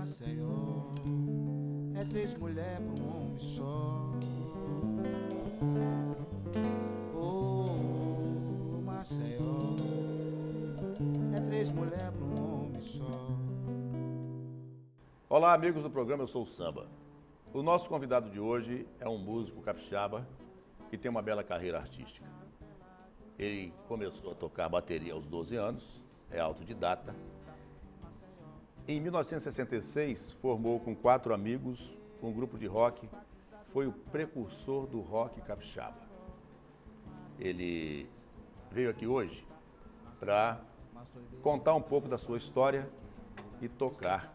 Maceió é 3 mulheres pra um homem só. Oh, Maceió é 3 mulheres pra um homem só. Olá, amigos do programa Eu Sou o Samba. O nosso convidado de hoje é um músico capixaba que tem uma bela carreira artística. Ele começou a tocar bateria aos 12 anos, é autodidata. Em 1966, formou com 4 amigos um grupo de rock, foi o precursor do rock capixaba. Ele veio aqui hoje para contar um pouco da sua história e tocar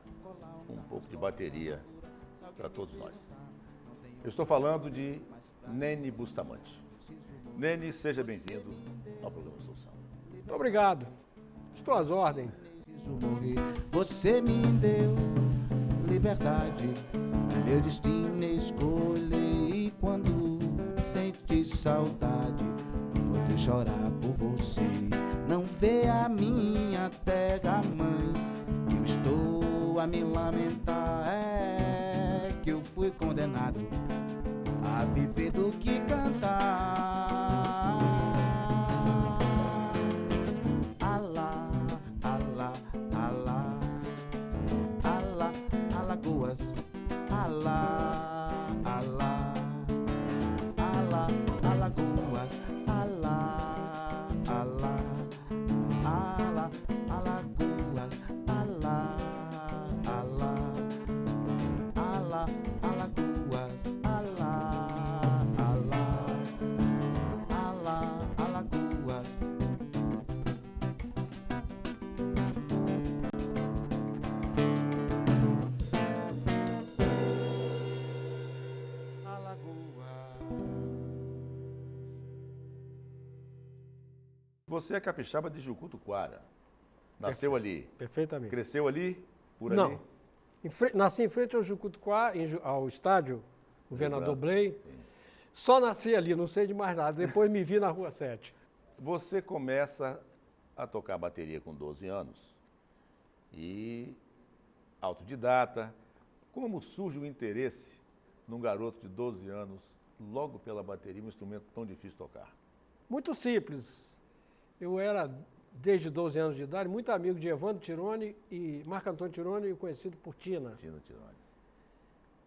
um pouco de bateria para todos nós. Eu estou falando de Nene Bustamante. Nene, seja bem-vindo ao programa Eu Sou o Samba. Muito obrigado. Estou às ordens. Você me deu liberdade, meu destino escolhi. E quando senti saudade, poder chorar por você. Não vê a minha terra, mãe, que eu estou a me lamentar. É que eu fui condenado a viver do que cantar. Alá, alá, alá, alá, Alagoas, alá, alá, alá, Alagoas, alá, alá, alá, Alagoas, alá, alá, alá, Alagoas, alá, alá, alá, Alagoas. Você é capixaba de Jucutuquara. Nasceu ali, Perfeitamente. cresceu ali, por Não. ali? Nasci em frente ao Jucutuquá, ao estádio Governador Blay. Sim. Só nasci ali, não sei de mais nada. Depois me vi na Rua 7. Você começa a tocar bateria com 12 anos e autodidata. Como surge o interesse num garoto de 12 anos logo pela bateria, um instrumento tão difícil de tocar? Muito simples. Eu era, desde 12 anos de idade, muito amigo de Evandro Tironi e Marco Antônio Tironi, conhecido por Tina. Tina Tironi.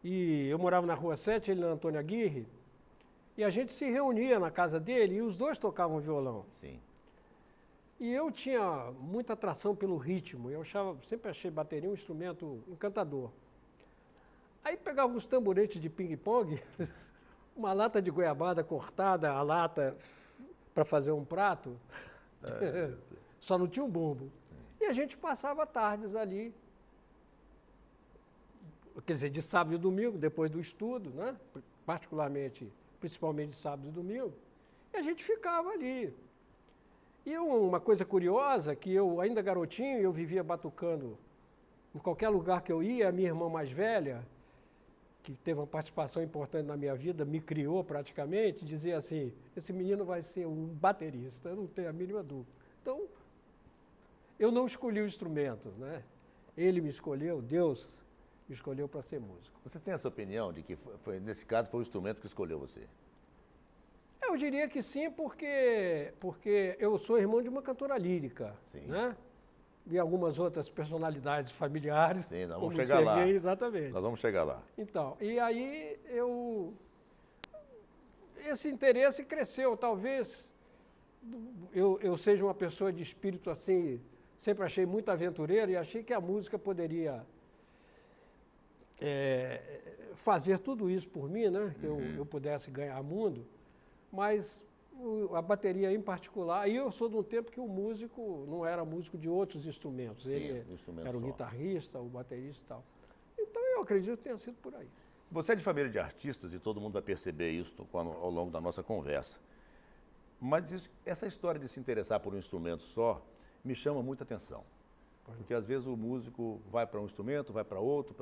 E eu morava na Rua 7, ele na Antônio Aguirre, e a gente se reunia na casa dele e os dois tocavam violão. Sim. E eu tinha muita atração pelo ritmo, eu sempre achei bateria um instrumento encantador. Aí pegava uns tamboretes de ping-pong, uma lata de goiabada cortada, a lata para fazer um prato, só não tinha um bumbo. E a gente passava tardes ali, quer dizer, de sábado e domingo, depois do estudo, né? Principalmente de sábado e domingo, e a gente ficava ali. E uma coisa curiosa, que eu, ainda garotinho, eu vivia batucando em qualquer lugar que eu ia, a minha irmã mais velha, que teve uma participação importante na minha vida, me criou praticamente, dizia assim, esse menino vai ser um baterista, eu não tenho a mínima dúvida. Então, eu não escolhi o instrumento, né? Ele me escolheu, Deus me escolheu para ser músico. Você tem essa opinião de que, nesse caso, foi o instrumento que escolheu você? Eu diria que sim, porque eu sou irmão de uma cantora lírica, Sim. Né? E algumas outras personalidades familiares. Sim, nós como vamos chegar lá. Serguei, exatamente. Nós vamos chegar lá. Então, e aí esse interesse cresceu, talvez eu seja uma pessoa de espírito assim, sempre achei muito aventureiro e achei que a música poderia fazer tudo isso por mim, né? Que eu pudesse ganhar mundo, mas a bateria em particular, e eu sou de um tempo que o músico não era músico de outros instrumentos, Sim, ele instrumento era o só. guitarrista, o baterista e tal. Então eu acredito que tenha sido por aí. Você é de família de artistas e todo mundo vai perceber isso ao longo da nossa conversa. Mas essa história de se interessar por um instrumento só me chama muita atenção. Porque às vezes o músico vai para um instrumento, vai para outro,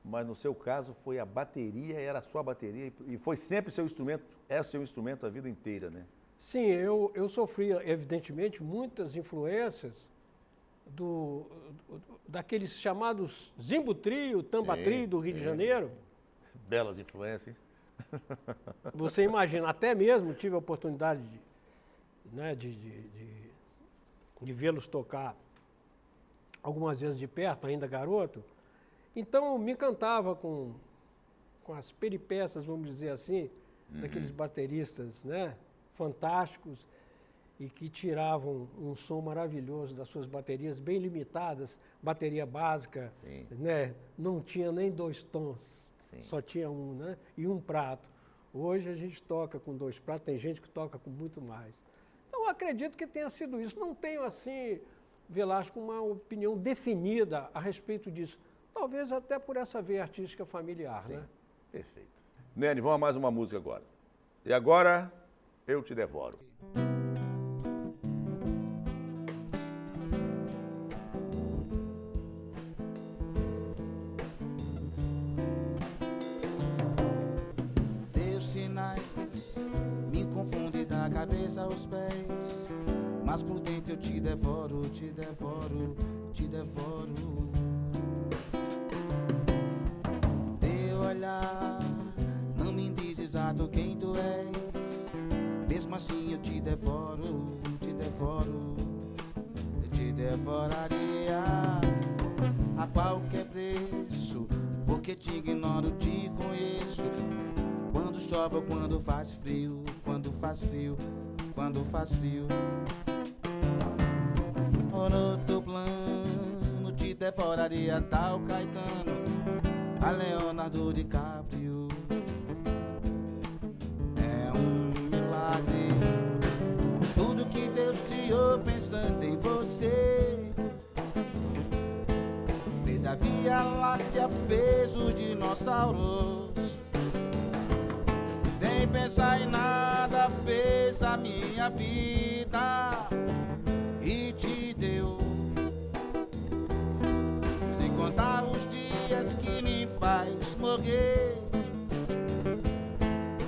mas no seu caso foi a bateria, era a sua bateria e foi sempre seu instrumento, é seu instrumento a vida inteira, né? Sim, eu sofri, evidentemente, muitas influências daqueles chamados Zimbo Trio, Tamba Sim, Trio do Rio de sim. Janeiro. Belas influências. Você imagina, até mesmo tive a oportunidade né, de vê-los tocar algumas vezes de perto, ainda garoto. Então me encantava com as peripécias, vamos dizer assim, daqueles bateristas, né, fantásticos e que tiravam um som maravilhoso das suas baterias bem limitadas, bateria básica, Sim. né, não tinha nem 2 tons, Sim. só tinha um, né, e um prato. Hoje a gente toca com 2 pratos, tem gente que toca com muito mais. Então eu acredito que tenha sido isso. Não tenho assim, Velasco, uma opinião definida a respeito disso. Talvez até por essa veia artística familiar, Sim. né? Perfeito. Nene, vamos a mais uma música agora. E agora, Eu Te Devoro. Teus sinais me confundem da cabeça aos pés, mas por dentro eu te devoro, te devoro, te devoro. Teu olhar não me diz exato quem tu és, mesmo assim eu te devoro, te devoro. Eu te devoraria a qualquer preço, porque te ignoro, te conheço. Quando chove ou quando faz frio, quando faz frio, quando faz frio. Oh, no teu plano te devoraria tal Caetano, a Leonardo DiCaprio. É um milagre tudo que Deus criou pensando em você. Fez a Via Láctea, fez os dinossauros, sem pensar em nada fez a minha vida e te deu, sem contar os dias que me faz morrer,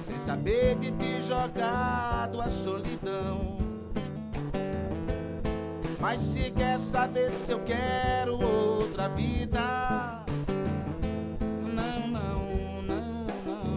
sem saber de te jogado a solidão. Mas se quer saber se eu quero outra vida, não, não, não, não.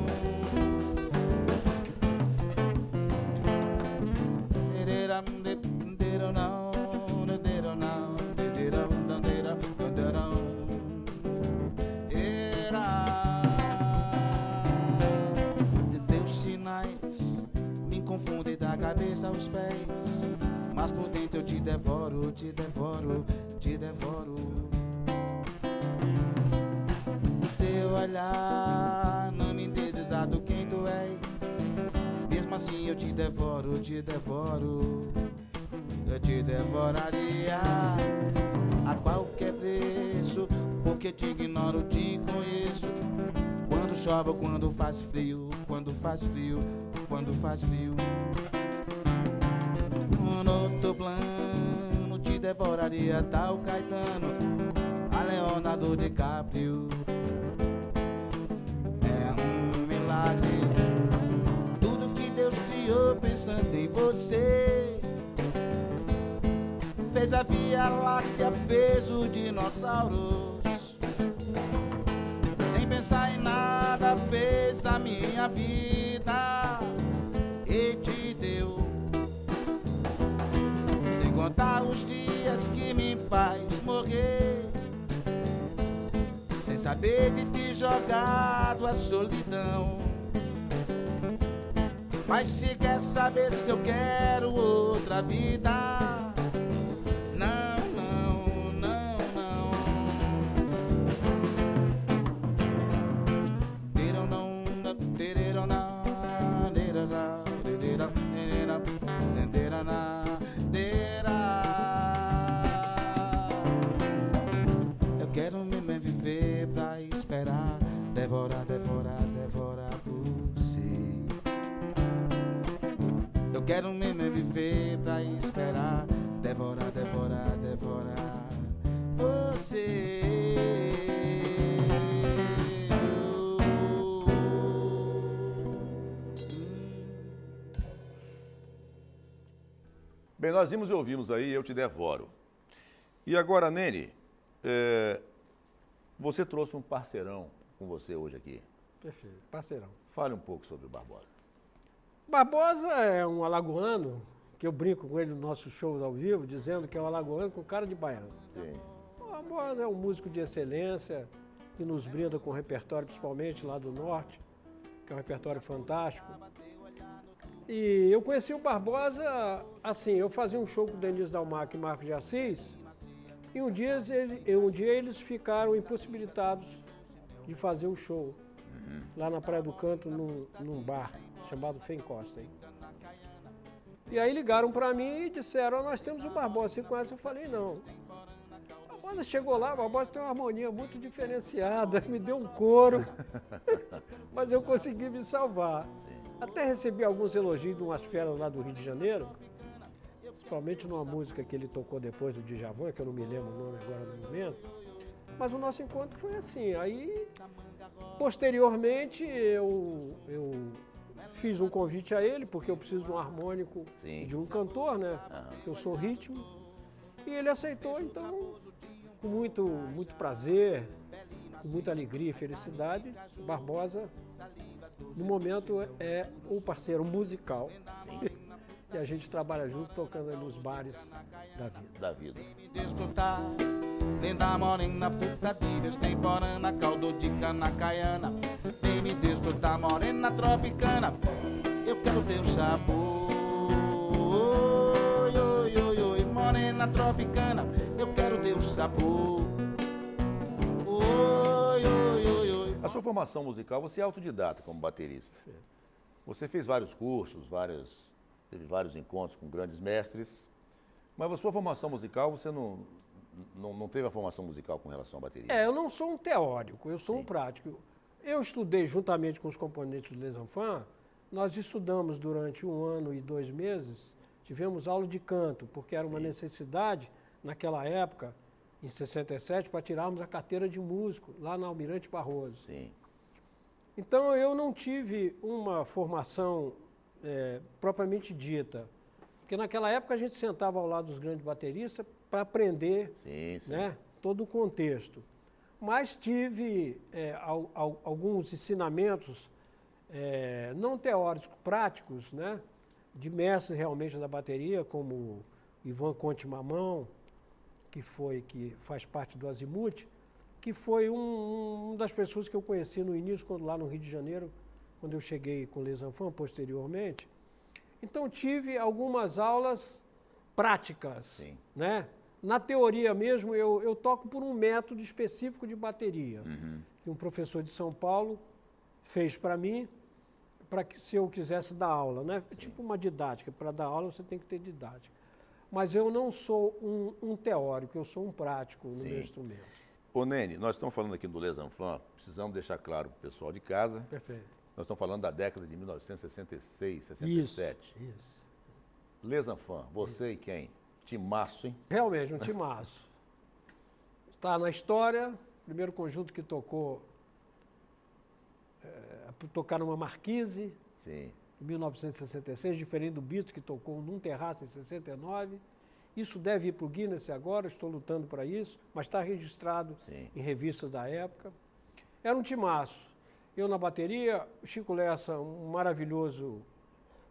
Teus sinais me confundem da cabeça aos pés, mas por dentro eu te devoro, te devoro, te devoro. Teu olhar não me diz exato quem tu és, mesmo assim eu te devoro, te devoro. Eu te devoraria a qualquer preço, porque te ignoro, te conheço. Quando chove ou quando faz frio, quando faz frio, quando faz frio. No teu plano te devoraria tal Caetano, a Leonardo DiCaprio. É um milagre tudo que Deus criou pensando em você. Fez a Via Láctea, fez os dinossauros, sem pensar em nada fez a minha vida e te deu, sem contar os dias que me faz morrer, sem saber de te jogado a solidão. Mas se quer saber se eu quero outra vida, não, não, não, não. Dero não, dero não, dero não, dero não, dero não, dero. Eu quero mesmo viver pra esperar, devorar, devorar, devorar você. Eu quero mesmo viver pra esperar, devorar, devorar, devorar você. Bem, nós vimos e ouvimos aí Eu Te Devoro. E agora, Nene, você trouxe um parceirão com você hoje aqui. Perfeito, parceirão. Fale um pouco sobre o Barbosa. Barbosa é um alagoano, que eu brinco com ele nos nossos shows ao vivo, dizendo que é um alagoano com cara de baiano. Sim. O Barbosa é um músico de excelência, que nos brinda com repertório, principalmente lá do norte, que é um repertório fantástico. E eu conheci o Barbosa, assim, eu fazia um show com o Denis Dalmac e Marcos de Assis, e um dia eles ficaram impossibilitados de fazer o show lá na Praia do Canto, num bar chamado Fem Costa. E aí ligaram para mim e disseram, nós temos o Barbosa, você conhece? Eu falei, não. O Barbosa chegou lá, o Barbosa tem uma harmonia muito diferenciada, me deu um coro, mas eu consegui me salvar. Até recebi alguns elogios de umas feras lá do Rio de Janeiro, principalmente numa música que ele tocou depois do Djavan, que eu não me lembro o nome agora no momento. Mas o nosso encontro foi assim. Aí, posteriormente, eu fiz um convite a ele, porque eu preciso de um harmônico de um cantor, né? Porque eu sou ritmo. E ele aceitou, então, com muito prazer, com muita alegria e felicidade, Barbosa, no momento, é o parceiro musical. E a gente trabalha junto, tocando aí nos bares da vida. Desfrutar, linda morena, fruta de extemporânea, caldo de cana caiana. Vem me desfrutar, morena tropicana, eu quero teu sabor. Oi, oi, oi, oi, morena tropicana, eu quero teu sabor. Oi, oi, oi, oi. A sua formação musical, você é autodidata como baterista. Você fez vários cursos, teve vários encontros com grandes mestres, mas a sua formação musical, você não teve a formação musical com relação à bateria? Eu não sou um teórico, eu sou um prático. Eu estudei juntamente com os componentes do Les Enfants, nós estudamos durante 1 ano e 2 meses, tivemos aula de canto, porque era uma necessidade, naquela época, em 67, para tirarmos a carteira de músico, lá na Almirante Barroso. Sim. Então, eu não tive uma formação propriamente dita, porque naquela época a gente sentava ao lado dos grandes bateristas para aprender né, todo o contexto. Mas tive alguns ensinamentos não teóricos, práticos, né, de mestres realmente da bateria, como Ivan Conte Mamão, que faz parte do Azimuth, que foi uma das pessoas que eu conheci no início, lá no Rio de Janeiro, quando eu cheguei com Les Enfants, posteriormente. Então, tive algumas aulas práticas, né? Na teoria mesmo, eu toco por um método específico de bateria, que um professor de São Paulo fez para mim, para que se eu quisesse dar aula, né? Tipo uma didática, para dar aula você tem que ter didática. Mas eu não sou um teórico, eu sou um prático no meu instrumento. Ô Nene, nós estamos falando aqui do Les Enfants, precisamos deixar claro para o pessoal de casa. Perfeito. Nós estamos falando da década de 1966, 67. Isso. Les Enfants, você e quem? Timaço, hein? Realmente, um timaço. Está na história, primeiro conjunto que tocaram uma Marquise, em 1966, diferente do Beatles, que tocou num terraço em 69. Isso deve ir para o Guinness agora, estou lutando para isso, mas está registrado em revistas da época. Era um timaço. Eu na bateria, Chico Lessa, um maravilhoso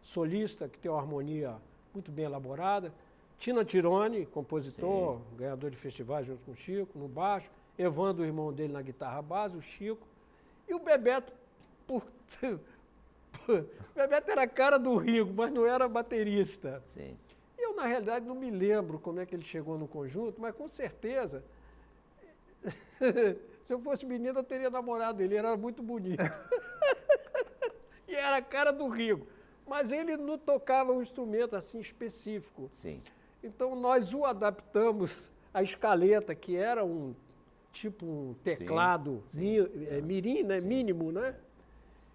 solista, que tem uma harmonia muito bem elaborada. Tina Tirone, compositor, ganhador de festivais junto com o Chico, no baixo. Evandro, o irmão dele, na guitarra base, o Chico. E o Bebeto, o Bebeto era a cara do Ringo, mas não era baterista. Eu, na realidade, não me lembro como é que ele chegou no conjunto, mas com certeza, se eu fosse menino, eu teria namorado ele, era muito bonito. E era a cara do Ringo. Mas ele não tocava um instrumento assim específico. Então, nós o adaptamos à escaleta, que era um teclado mirim, né? Mínimo, né?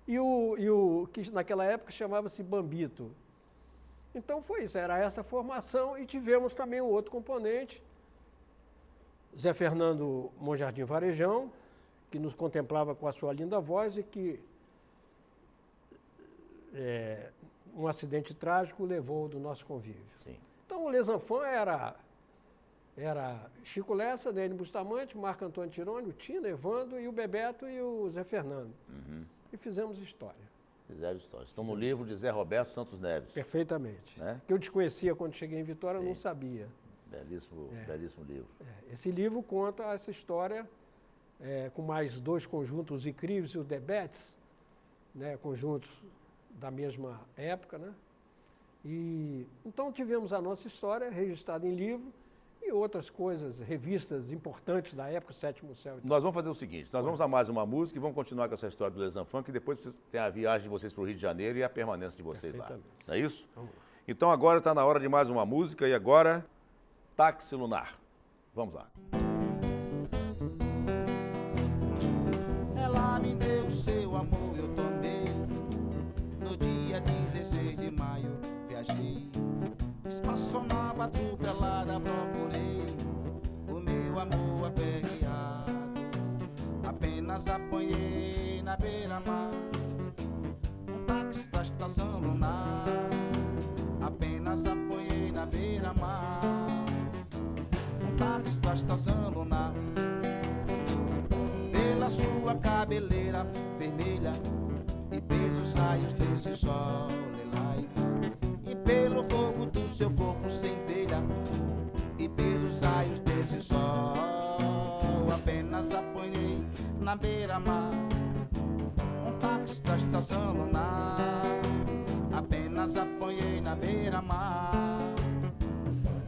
E o que naquela época chamava-se bambito. Então foi isso, era essa formação e tivemos também um outro componente, Zé Fernando Monjardim Varejão, que nos contemplava com a sua linda voz e que um acidente trágico levou do nosso convívio. Então o Les Enfants Era Chico Lessa, Nene Bustamante, Marco Antônio Tironi, o Tino, Evandro, e o Bebeto e o Zé Fernando. E fizemos história. Fizeram história. Estão no livro de Zé Roberto Santos Neves. Perfeitamente. Né? Que eu desconhecia quando cheguei em Vitória, eu Sim. não sabia. Belíssimo livro. Esse livro conta essa história com mais 2 conjuntos incríveis, o The Bats, né, conjuntos da mesma época, né? E então tivemos a nossa história registrada em livro e outras coisas, revistas importantes da época, o Sétimo Céu. E tal. Nós vamos fazer o seguinte, nós vamos a mais uma música e vamos continuar com essa história do Les Enfants, que depois tem a viagem de vocês para o Rio de Janeiro e a permanência de vocês lá. Não é isso? Vamos lá. Então agora está na hora de mais uma música e agora, Táxi Lunar. Vamos lá. Ela me deu seu amor, eu tomei. No dia 16 de maio, viajei. Espaçonave atropelada, procurei o meu amor aperreado. Apenas apanhei na beira-mar um táxi pra estação lunar. Apenas apanhei na beira-mar um táxi pra estação lunar. Pela sua cabeleira vermelha e pelos raios desse sol lilás, e pelo fogo do seu corpo sem telha, e pelos raios desse sol, apenas apanhei na beira-mar um táxi pra estação lunar. Apenas apanhei na beira-mar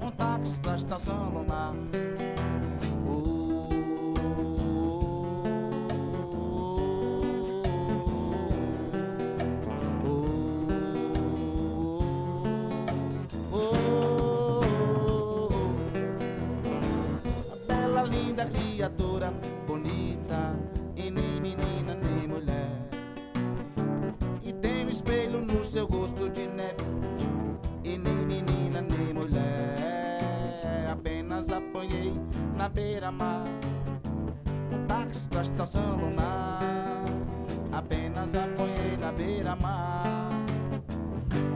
um táxi pra estação lunar. Criatura bonita, e nem menina nem mulher, e tem um espelho no seu rosto de neve, e nem menina nem mulher. Apenas apanhei na beira-mar um táxi pra estação lunar. Apenas apanhei na beira-mar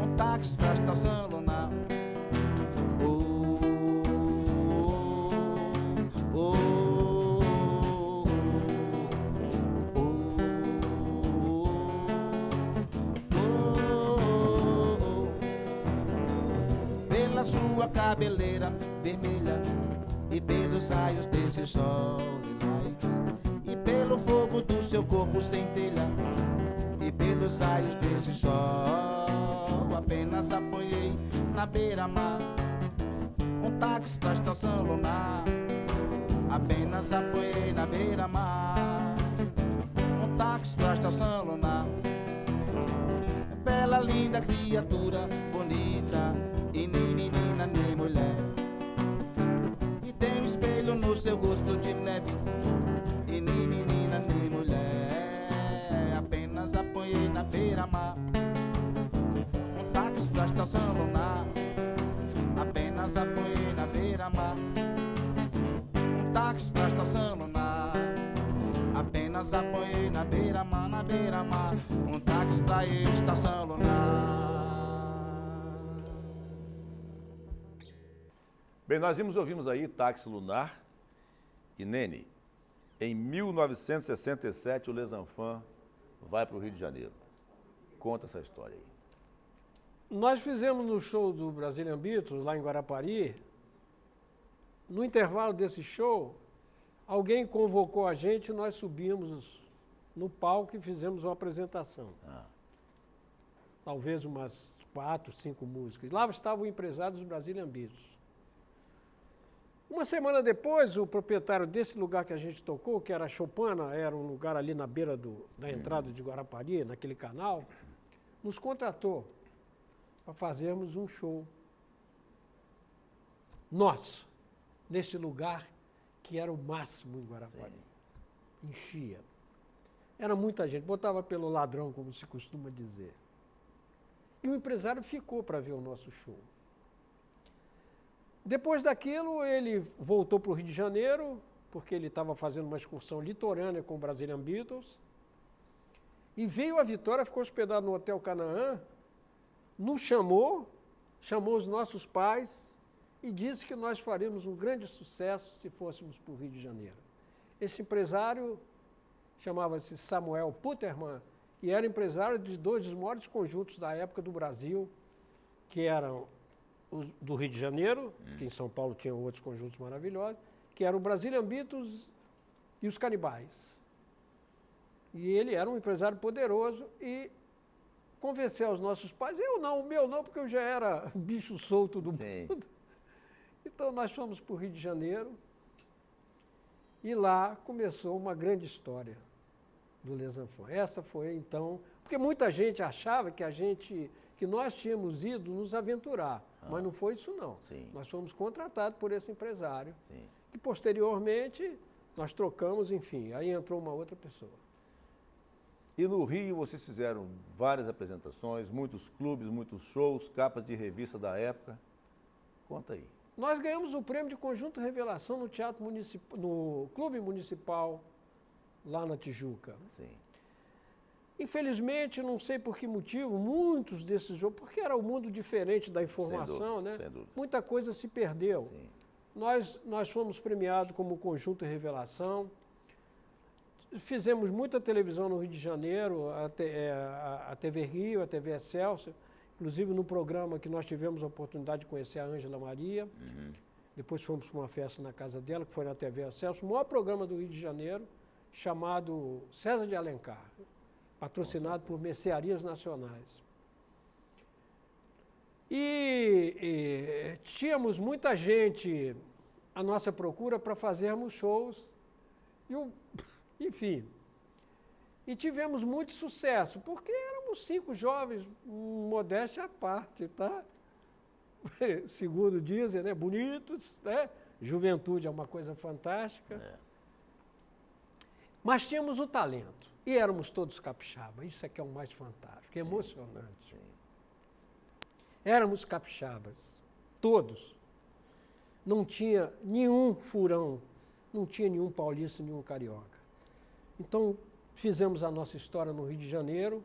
um táxi pra estação lunar. Sua cabeleira vermelha e pelos raios desse sol lilás, e pelo fogo do seu corpo sem telha, e pelos raios desse sol, apenas apanhei na beira-mar um táxi pra estação lunar. Apenas apanhei na beira-mar um táxi pra estação lunar. Bela, linda criatura bonita, e nem menina nem mulher, e tem um espelho no seu rosto de neve, e nem menina nem mulher. Apenas apanhei na beira-mar um táxi pra estação lunar. Apenas apanhei na beira-mar um táxi pra estação lunar. Apenas apanhei na beira-mar um táxi pra estação lunar. Bem, nós ouvimos aí Táxi Lunar e Nene. Em 1967, o Les Enfants vai para o Rio de Janeiro. Conta essa história aí. Nós fizemos no show do Brazilian Beatles, lá em Guarapari. No intervalo desse show, alguém convocou a gente e nós subimos no palco e fizemos uma apresentação. Talvez umas 4, 5 músicas. Lá estava o empresário dos Brazilian Beatles. Uma semana depois, o proprietário desse lugar que a gente tocou, que era Chopana, era um lugar ali na beira da entrada de Guarapari, naquele canal, nos contratou para fazermos um show nosso, nesse lugar que era o máximo em Guarapari. Sim. Enchia. Era muita gente, botava pelo ladrão, como se costuma dizer. E o empresário ficou para ver o nosso show. Depois daquilo, ele voltou para o Rio de Janeiro, porque ele estava fazendo uma excursão litorânea com o Brazilian Beatles, e veio a Vitória, ficou hospedado no Hotel Canaã, nos chamou os nossos pais e disse que nós faríamos um grande sucesso se fôssemos para o Rio de Janeiro. Esse empresário chamava-se Samuel Puterman e era empresário de dois dos maiores conjuntos da época do Brasil, que eram os do Rio de Janeiro, que em São Paulo tinham outros conjuntos maravilhosos, que eram o Brazilian Beatles e os Canibais. E ele era um empresário poderoso e convenceu os nossos pais, eu não, o meu não, porque eu já era bicho solto do mundo. Então nós fomos para o Rio de Janeiro e lá começou uma grande história do Les Enfants. Essa foi então, porque muita gente achava que nós tínhamos ido nos aventurar, mas não foi isso não. Sim. Nós fomos contratados por esse empresário, Sim. e posteriormente nós trocamos, enfim, aí entrou uma outra pessoa. E no Rio vocês fizeram várias apresentações, muitos clubes, muitos shows, capas de revista da época. Conta aí. Nós ganhamos o prêmio de Conjunto Revelação no Teatro Municipal, no Clube Municipal, lá na Tijuca. Sim. Infelizmente, não sei por que motivo, muitos desses jogos, porque era um mundo diferente da informação, né? Sem dúvida. Muita coisa se perdeu. Sim. Nós fomos premiados como Conjunto Revelação. Fizemos muita televisão no Rio de Janeiro, a TV Rio, a TV Excelsior, inclusive no programa que nós tivemos a oportunidade de conhecer a Ângela Maria. Depois fomos para uma festa na casa dela, que foi na TV Excelsior, o maior programa do Rio de Janeiro, chamado César de Alencar, patrocinado por Mercearias Nacionais. E tínhamos muita gente à nossa procura para fazermos shows, enfim, e tivemos muito sucesso, porque éramos 5 jovens, modéstia à parte, tá? Segundo dizem, né? Bonitos, né? Juventude é uma coisa fantástica. Mas tínhamos o talento, e éramos todos capixabas, isso é que é o mais fantástico, é emocionante. Éramos capixabas, todos. Não tinha nenhum furão, não tinha nenhum paulista, nenhum carioca. Então, fizemos a nossa história no Rio de Janeiro,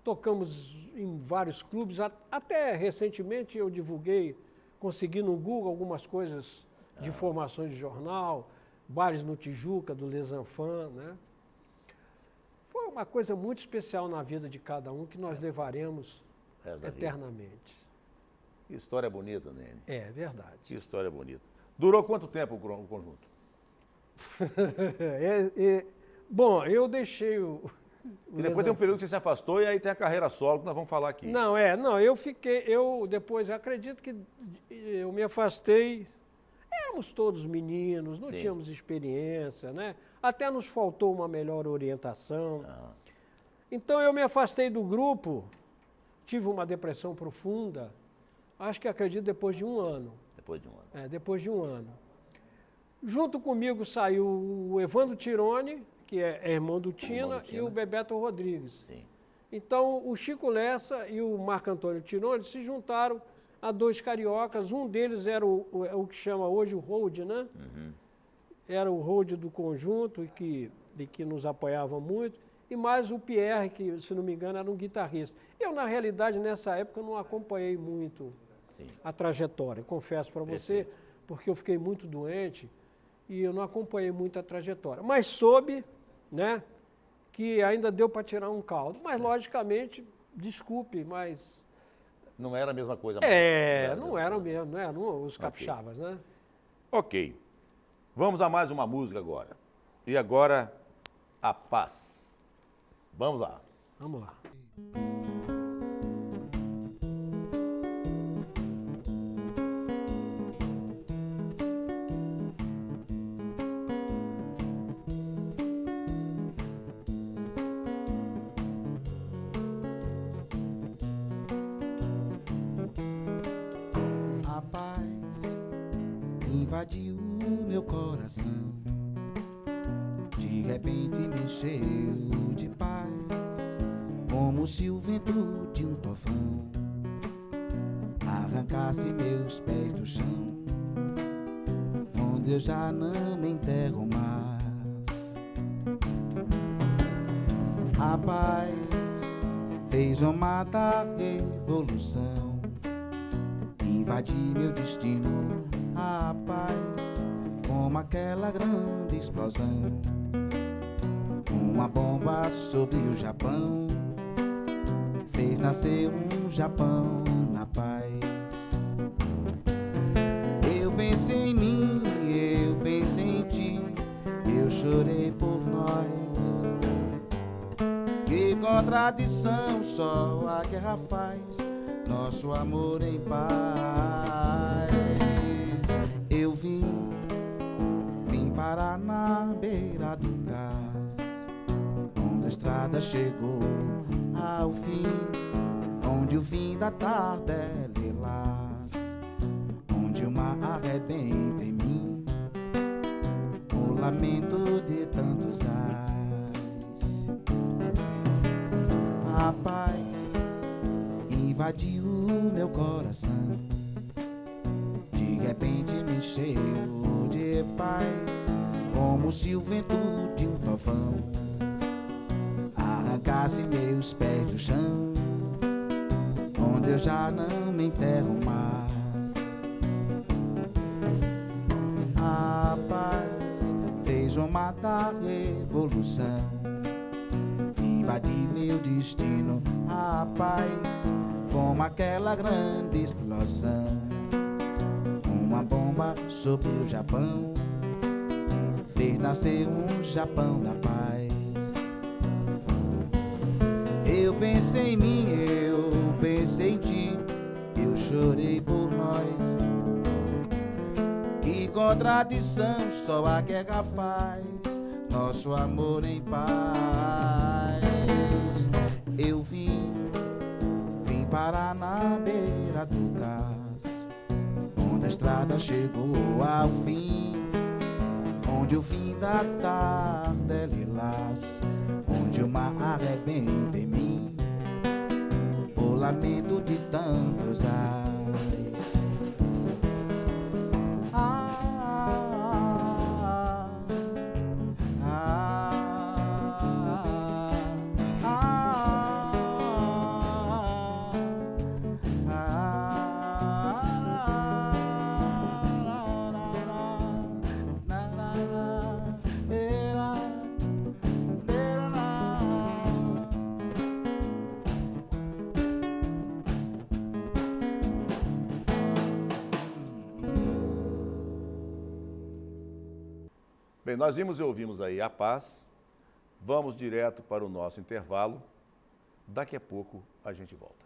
tocamos em vários clubes, até recentemente eu divulguei, consegui no Google algumas coisas de informações de jornal, bares no Tijuca, do Les Enfants, né? Foi uma coisa muito especial na vida de cada um que nós levaremos eternamente. Que história bonita, Nene. É verdade. Que história bonita. Durou quanto tempo o conjunto? Bom, eu deixei o E depois tem um período que você se afastou e aí tem a carreira solo que nós vamos falar aqui. Não, eu depois, acredito que eu me afastei, éramos todos meninos, não tínhamos experiência, né? Até nos faltou uma melhor orientação. Então eu me afastei do grupo, tive uma depressão profunda, acho que acredito depois de 1 ano. Depois de 1 ano. Depois de 1 ano. Junto comigo saiu o Evandro Tironi, que é irmão do Tina, e o Bebeto Rodrigues. Sim. Então, o Chico Lessa e o Marco Antônio Tironi se juntaram a 2 cariocas. Um deles era o que chama hoje o Hold, né? Era o Hold do conjunto e que nos apoiava muito. E mais o Pierre, que, se não me engano, era um guitarrista. Eu, na realidade, nessa época, não acompanhei muito a trajetória, confesso para você, porque eu fiquei muito doente e eu não acompanhei muito a trajetória. Mas soube, né, que ainda deu para tirar um caldo. Mas, logicamente, desculpe, mas... Não era a mesma coisa. Não era o mesmo, né? Os capixabas, né? Ok. Vamos a mais uma música agora. E agora, A Paz. Vamos lá. Vamos lá. A paz invadiu meu coração, de repente me encheu de paz, como se o vento de um tufão arrancasse meus pés do chão, onde eu já não me enterro mais. A paz fez uma da revolução, invadir meu destino Rapaz, como aquela grande explosão, uma bomba sobre o Japão, fez nascer um Japão na paz. Eu pensei em mim, eu pensei em ti, eu chorei por nós. Que contradição só a guerra faz, nosso amor em paz. Eu vim parar na beira do cais, onde a estrada chegou ao fim, onde o fim da tarde é lilás, onde o mar arrebenta em mim o lamento de tantos ais. A paz invadiu o meu coração, de repente me encheu de paz, como se o vento de um trovão arrancasse meus pés do chão, onde eu já não me enterro mais. A paz fez uma da revolução, invadiu meu destino. A paz, como aquela grande explosão, uma bomba sobre o Japão, fez nascer um Japão da paz. Eu pensei em mim, eu pensei em ti, eu chorei por nós. Que contradição só a guerra faz, nosso amor em paz. Eu vim parar na beira do cais, onde a estrada chegou ao fim, onde o fim da tarde é lilás, onde o mar arrebenta em mim o lamento de tantos ais. Bem, nós vimos e ouvimos aí A Paz. Vamos direto para o nosso intervalo. Daqui a pouco a gente volta.